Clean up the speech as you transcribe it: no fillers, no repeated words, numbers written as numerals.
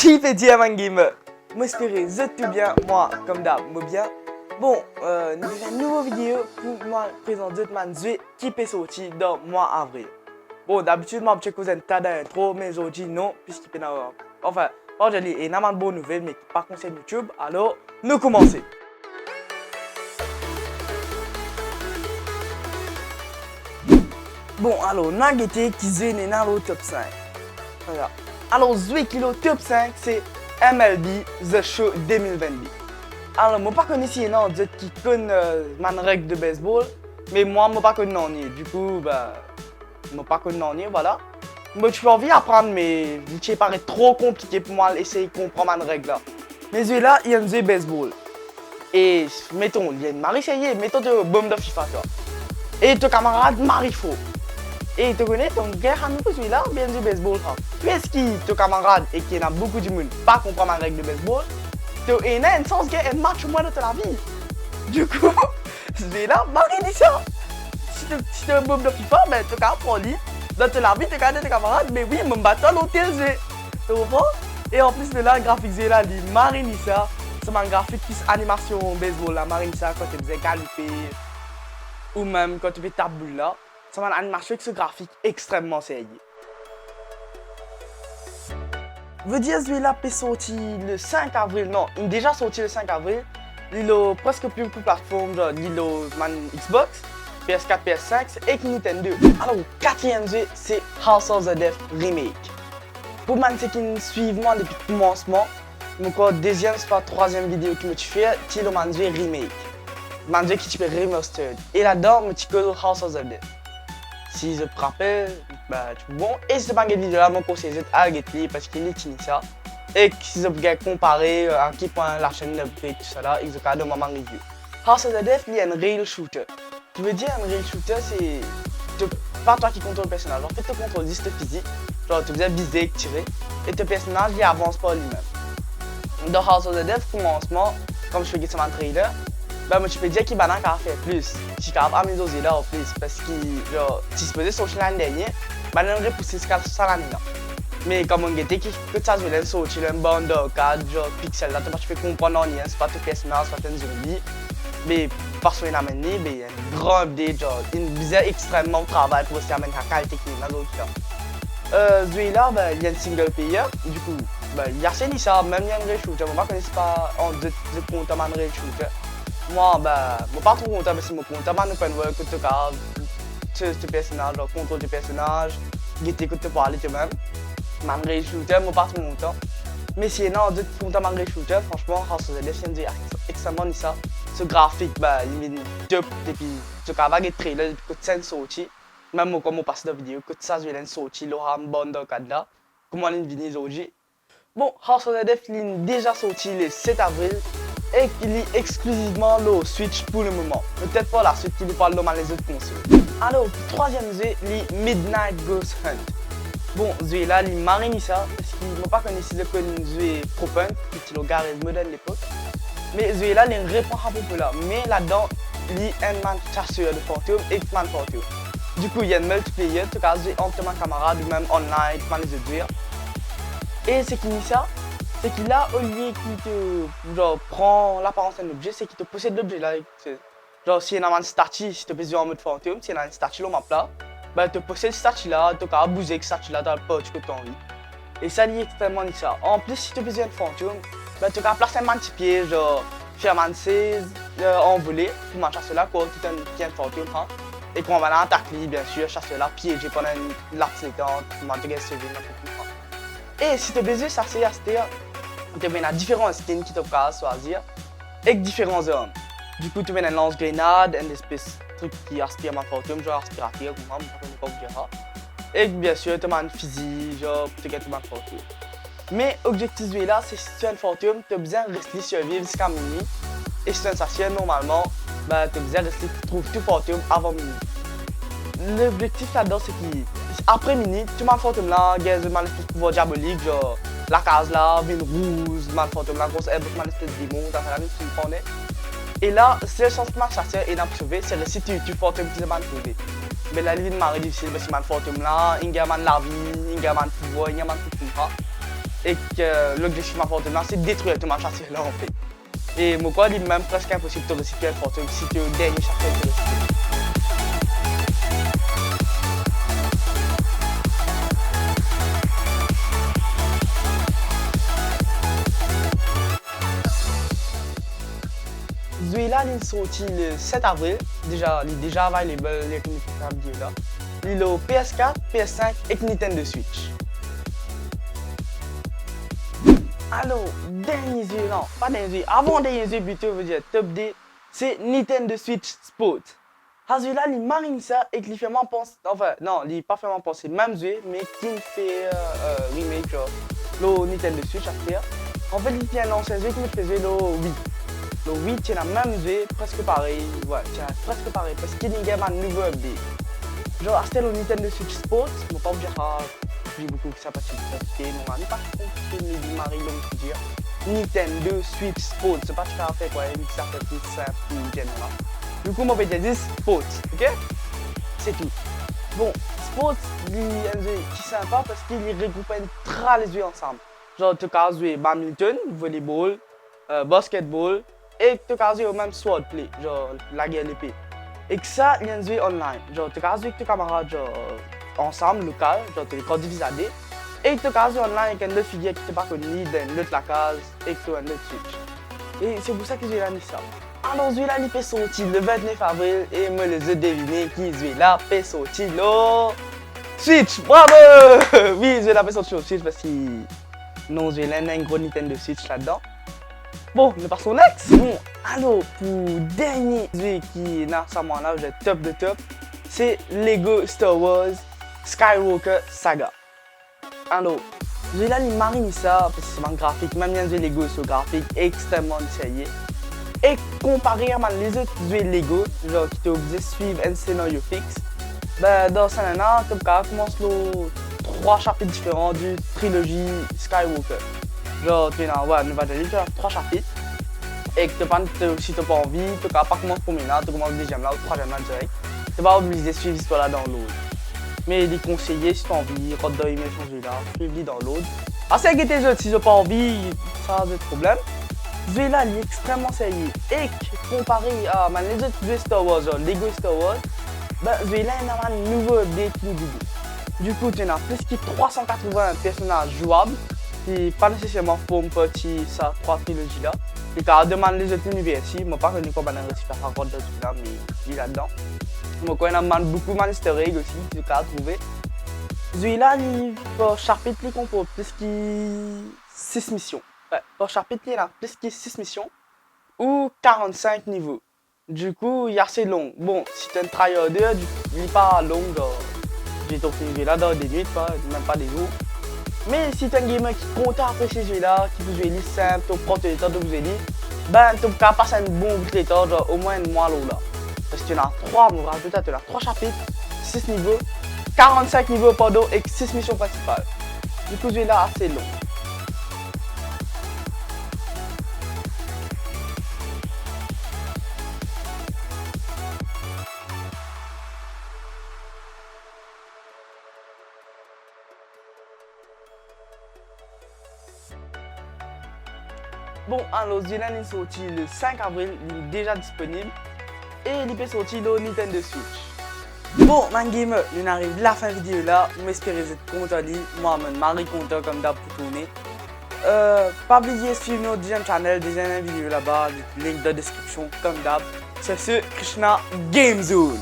Qui fait Diamant Gamer? M'espérez, vous êtes tout bien, moi, comme d'hab, moi bien. Bon, nous avons une nouvelle vidéo pour moi présenter Manzui qui peut sortir dans le mois avril. Bon, d'habitude, moi, je vous ai un d'intro, mais aujourd'hui, non, puisqu'il peut y avoir. Enfin, aujourd'hui, il y a une bonne nouvelle, mais qui pas concerne YouTube. Alors, nous commençons. Bon, alors, nous avons été qui est dans le top 5. Voilà. Alors, Zoué qui est le top 5, c'est MLB The Show 2022. Alors, moi, pas connais si non, qui connaît ma règle de baseball, mais moi, je pas connais non. Du coup, bah, moi, pas connais non, voilà. Moi, je suis envie d'apprendre, mais il paraît trop compliqué pour moi d'essayer de comprendre ma règle là. Mais Zoué là, il y a un Zoué baseball. Et mettons, il y a une Marie essayé, mettons de bombe de FIFA, toi. Et ton camarade Marie faux. Et tu connais ton gars à nous celui-là, bien du baseball. Puisque ton camarade et qu'il y a beaucoup de monde pas comprendre ma règle de baseball, tu as un sens qu'il y a un match au moins de ta vie. Du coup, celui-là, Marie dit ça. Si tu es un bombe de FIFA, ben tu as apprendre dans ta vie, tu as tes camarades, mais oui, mon bâton l'hôtel, tu comprends? Et en plus de là, le graphique là, dit Marie dit ça. C'est un graphique qui est animation baseball. La Marie dit ça quand tu faisais qualifier ou même quand tu fais ta boule là. C'est une animation avec ce graphique extrêmement sérieux. Veut dire celui-là est sorti le 5 avril, non, il est déjà sorti le 5 avril. Il a presque plus beaucoup de plateformes, genre il a Xbox, PS4, PS5 et Nintendo. Alors, le quatrième jeu, c'est House of the Dead Remake. Pour ceux qui me suivent moi depuis le commencement, mon deuxième, c'est pas troisième vidéo que je fais, c'est le jeu Remake. Un jeu qui est remastered. Et là-dedans, je suis House of the Dead. Si je me rappelle, bah, c'est bon. Et si ce n'est pas une vidéo là, mon conseil est à regarder parce qu'il est fini ça. Et si je veux comparer à qui point la chaîne de tout ça là, et je vais de moment review. House of the Dead, il y a un rail shooter. Tu veux dire un rail shooter, c'est pas toi qui contrôle le personnage. En fait, tu contrôles juste le physique. Genre, tu viens viser, tirer. Et ton personnage, il avance pas lui-même. Dans House of the Dead, commencement, comme je fais sur un trailer, bah, moi, je peux dire qu'il va faire plus. Je suis capable de m'amuser là en plus. Parce que, genre, si je faisais son l'année dernière, bah, je repousser ce ça l'année là. Mais comme on était, qui peut ça jouer sortir un bande de cadre, genre, pixel là, tu fais comprendre en lien, c'est pas tout personnage, c'est pas un zombie. Mais, parce qu'on a amené, il y a une grande idée, genre, une bizarre extrêmement de travail pour aussi amener la qualité qui est là, l'autre là. Celui-là, bah, il y a un single player, du coup, bah, il y a ça, même il y a un real shooter. Moi, je ne connais pas en deux comptes un real shooter. Moi, bah, je ne suis pas trop content parce que je suis content de voir que tu as ce personnage, le contrôle du personnage, guetter que tu parles toi-même. Malgré shooter, je ne suis pas trop content. Mais si non, de content malgré shooter, franchement, House of the Dead, c'est extrêmement ça. Ce graphique, bah, il est top depuis tu as des trailers depuis que tu es sorti. Même comme on passe de vidéo, que ça est sorti, l'aura une bonne dans le là. Comment on est venu aujourd'hui. Bon, House of the Dead, il est déjà sorti le 7 avril. Et qu'il est exclusivement le Switch pour le moment. Peut-être pas la suite qui nous parle dans les autres consoles. Alors, le troisième jeu, c'est Midnight Ghost Hunt. Bon, ce jeu là, il marine ça, parce qu'il ne m'a pas connu si c'est un jeu propane, qui est le garage modèle de l'époque. Mais ce jeu là, il répond à peu là. Mais là-dedans, il y a un man chasseur de fantômes et un man fantôme. Du coup, il y a un multiplayer, tu peux jouer entre mes camarades ou même online, tu peux les autres. Et c'est qui ça? C'est qu'il a, au lieu qu'il te genre, prend l'apparence d'un objet, c'est qu'il te possède l'objet là. Genre, s'il y a une statue, si tu peux jouer en mode fantôme, s'il y a une statue là, map là, bah, tu possèdes cette statue là, tu peux bouger cette statue là dans le poche que tu as envie. Et ça, il est extrêmement ça. En plus, si tu peux jouer un fantôme, bah, tu peux placer un petit pied, genre, faire un 16 envolé, pour ma chasse là, quoi, tout un petit fantôme. Hein. Et quand on va là, attaquer, bien sûr, chasse là, piéger pendant une laps latente, pour m'intégrer ce jeu là, pour plus. Et si tu peux jouer ça, c'est tu as différents skins qui te peuvent choisir avec différents armes. Du coup, tu as un lance-grenade, un espèce de truc qui aspire ma fantôme, genre aspirateur, comme moi, je ne sais pas vous dire. Et bien sûr, tu as un fusil, genre pour te gagner ma fantôme. Mais l'objectif de là, c'est si tu as un fantôme, tu as besoin de rester survivre jusqu'à minuit. Et si tu as un sachet, normalement, bah, tu as besoin de rester trouver tout fantôme avant minuit. L'objectif là-dedans, c'est qu'après minuit, tu as un fantôme là, il y a un pouvoir diabolique, genre. La case là, vine rouge, man fantôme, la grosse herbe, man espèce de démon, t'as fait la même chose qu'on est. Et là, c'est le chance de chasser et d'en sauver, c'est le site tu fantôme qui se man trouvé. Mais la vie de marée difficile parce que man fantôme là, il y a man la vie, il y a man pouvoir, il y a man tout ça. et que l'objectif maintenant c'est de détruire tout match là en fait. Et moi quoi, il est même presque impossible de recycler le photo si tu gagnes chaque fois que tu recycles. Celui-là, il est sorti le 7 avril. Déjà, il est déjà available, les vidéo là. Il est au PS4, PS5 et Nintendo Switch. Alors, dernier jeu, non, pas dernier jeu, avant dernier jeu plutôt, veut dire top D, c'est Nintendo Switch Sport. Celui-là, il marine ça et qu'il fait vraiment penser, enfin, non, il n'est pas vraiment penser même jeu, mais qu'il fait remake, genre, le Nintendo Switch à faire. En fait, il fait un ancien jeu qui faisait le Wii. Le Wii, c'est la même jeu, presque pareil, ouais, c'est presque pareil, parce qu'il y a un nouveau update. Genre, c'était le Nintendo Switch Sport, je ne vais pas vous dire, j'ai beaucoup que ça parce que c'est compliqué, non, mais pas compliqué, mais du mari, donc, dire. Nintendo Switch Sport, c'est pas ce qu'on fait, quoi, mais ça fait plus simple, plus général. Du coup, moi, je vais dire Sport, ok? C'est tout. Bon, Sport, il est un jeu qui est sympa parce qu'il regroupe très les jeux ensemble. Genre, tu peux jouer badminton, volleyball, basketball, et tu peux jouer au même swordplay, genre la guerre l'épée. Et que ça, il y a un jeu online. Genre, tu peux jouer avec tes camarades, genre, ensemble, local, genre, tu les codes divisés. Et tu peux jouer online avec un autre figure qui n'est pas connu, d'un autre la case, et que tu as un autre Switch. Et c'est pour ça que j'ai mis ça. Alors, celui-là, il est sorti le 29 avril, et moi, les ai devinés qui celui-là est sorti le Switch. Bravo! Oui, celui-là est sorti au Switch parce qu'il non, j'ai un gros Nintendo Switch là-dedans. Bon, nous passons au next. Bon, alors, pour dernier jeu qui est dans ce moment-là, le top de top, c'est Lego Star Wars Skywalker Saga. Alors, celui-là, il marine ça parce que c'est un graphique, même bien jouer Lego, ce graphique extrêmement sérieux. Et comparé à les autres jeux Lego, genre qui t'obligent de suivre un scénario fixe, ben, dans ce moment-là, tu commences les 3 chapitres différents du trilogie Skywalker. Genre, tu as tu as 3 chapitres. Et que si tu n'as pas envie, tu n'as pas commencé le premier là, tu commences le deuxième là ou le troisième là direct. Tu n'es pas obligé de suivre l'histoire là dans l'autre. Mais il est conseillé si tu as envie, quand tu as aimé changer là, suive-le dans l'autre. Ah, c'est que tes jeux, si tu n'as pas envie, ça a des problèmes. Ce jeu là, il est extrêmement sérieux. Et comparé à les autres jeux Star Wars, genre Lego Star Wars, ben, ce jeu là, il y a un nouveau update qui nous dit. Du coup, tu as plus que 380 personnages jouables, qui pas nécessairement forment partie de sa 3 trilogies là. Et quand on demande les autres univers ici, je ne sais pas comment on a réussi à faire un de celui-là, mais il est là-dedans. Donc, on a beaucoup de easter eggs aussi, que tu as trouvé. Celui-là, il par chapitre, il compose plus que 6 missions. Ouais, par chapitre, il y a plus que 6 missions ou 45 niveaux. Du coup, il est assez long. Bon, si tu es un tryharder, il n'est pas long. J'ai trouvé là dans des nuits, même pas des jours. Mais si tu es un gamer qui compte apprécier ce jeu-là, qui peut jouer liste simple, tu prends le temps de vous aider, ben tu peux passer un bon bout de temps, genre au moins un mois là. Parce que tu as 3 chapitres, 6 niveaux, 45 niveaux pardon, et 6 missions principales. Du coup, ce jeu-là assez long. Bon, alors, ce jeu-là est sorti le 5 avril, il est déjà disponible. Et il est sorti le Nintendo Switch. Bon, man gamer, on arrive à la fin de la vidéo là. J'espère que vous êtes content. Moi, je suis Marie content comme d'hab pour tourner. Pas oublier de suivre notre deuxième channel, deuxième vidéo là-bas, link dans la description comme d'hab. C'est ce Krishna Game Zone.